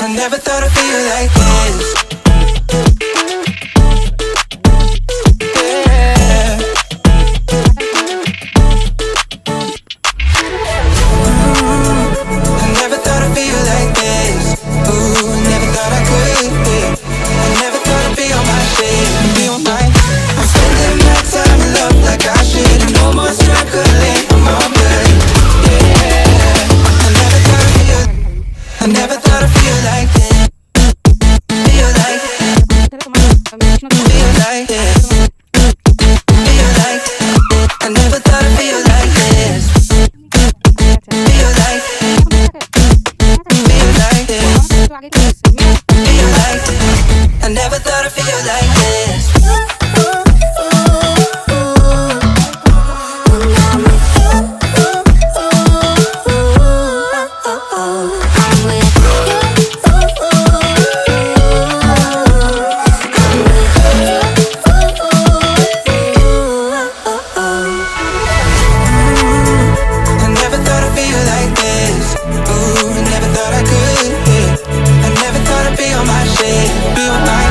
I never thought I'd feel like this. Yeah. I never thought I'd feel like this. Ooh, never thought I could. Yeah. I never thought I'd be on my shit, be on my. I'm spending my time in love like I should. No more struggling, I'm all good. Yeah. I never thought I'd feel. I never thought I'd feel like this. Feel like. Feel like this. Feel like. I never thought I'd feel like this. Feel like. Feel like this. Feel like. I never thought I'd feel like this. I never thought I'd feel like this. Ooh, I never thought I could. Yeah. I never thought I'd be on my shit, be on my.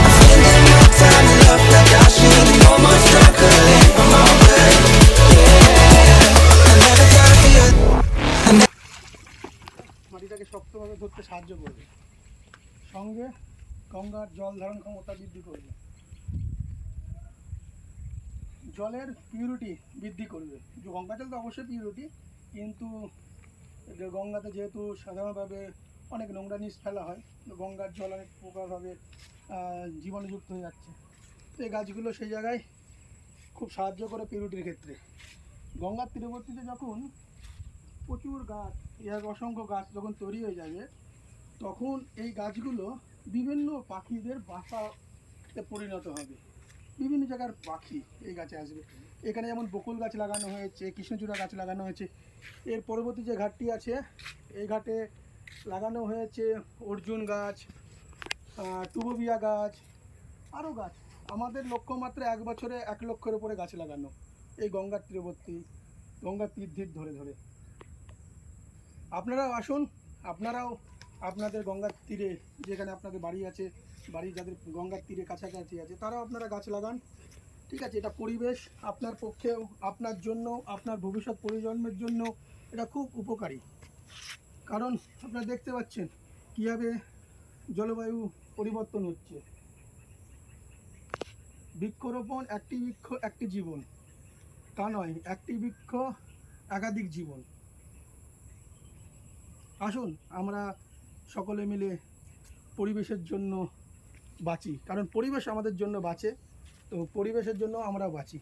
I'm spending my time in love like I should. No more struggling, I'm all good. Yeah. I never thought I'd feel. I never. মাটিটাকে শক্তভাবে ধরতে সাহায্য করবে, সঙ্গে গঙ্গার জল ধারণ ক্ষমতা বৃদ্ধি করবে, জলের পিউরিটি বৃদ্ধি করবে। গঙ্গা জল তো অবশ্যই পিউরিটি, কিন্তু গঙ্গাতে যেহেতু সাধারণভাবে অনেক নোংরা জিনিস ফেলা হয়, তো গঙ্গার জল অনেক প্রকারভাবে জীবাণুযুক্ত হয়ে যাচ্ছে। তো এই গাছগুলো সেই জায়গায় খুব সাহায্য করে পিউরিটির ক্ষেত্রে। গঙ্গার তীরবর্তীতে যখন প্রচুর গাছ, এর অসংখ্য গাছ যখন তৈরি হয়ে যাবে, তখন এই গাছগুলো বিভিন্ন পাখিদের বাসাতে পরিণত হবে। বিভিন্ন জায়গার পাখি এই গাছে আসবে। এখানে যেমন বকুল গাছ লাগানো হয়েছে, কৃষ্ণচূড়া গাছ লাগানো হয়েছে। এর পরবর্তী যে ঘাটটি আছে, এই ঘাটে লাগানো হয়েছে অর্জুন গাছ, টুবোবিয়া গাছ, আরও গাছ। আমাদের লক্ষ্যমাত্রা 1 বছরে 1 লক্ষের উপরে গাছ লাগানো এই গঙ্গার তীরবর্তী, গঙ্গার তীর ধরে ধরে। আপনারাও আসুন, আপনারাও আপনাদের গঙ্গার তীরে, যেখানে আপনাদের বাড়ি আছে, বাড়ি যাদের গঙ্গার তীরে কাছাকাছি আছে, তারাও আপনারা গাছ লাগান। ঠিক আছে, এটা পরিবেশ আপনার পক্ষেও, আপনার জন্য, আপনার ভবিষ্যৎ প্রজন্মের জন্য এটা খুব উপকারী। কারণ আপনারা দেখতে পাচ্ছেন কীভাবে জলবায়ু পরিবর্তন হচ্ছে। বৃক্ষরোপণ, একটি বৃক্ষ একটি জীবন, তা নয়, একটি বৃক্ষ একাধিক জীবন। আসুন আমরা সকলে মিলে পরিবেশের জন্য বাঁচি, কারণ পরিবেশ আমাদের জন্য বাঁচে, তো পরিবেশের জন্য আমরা বাঁচি।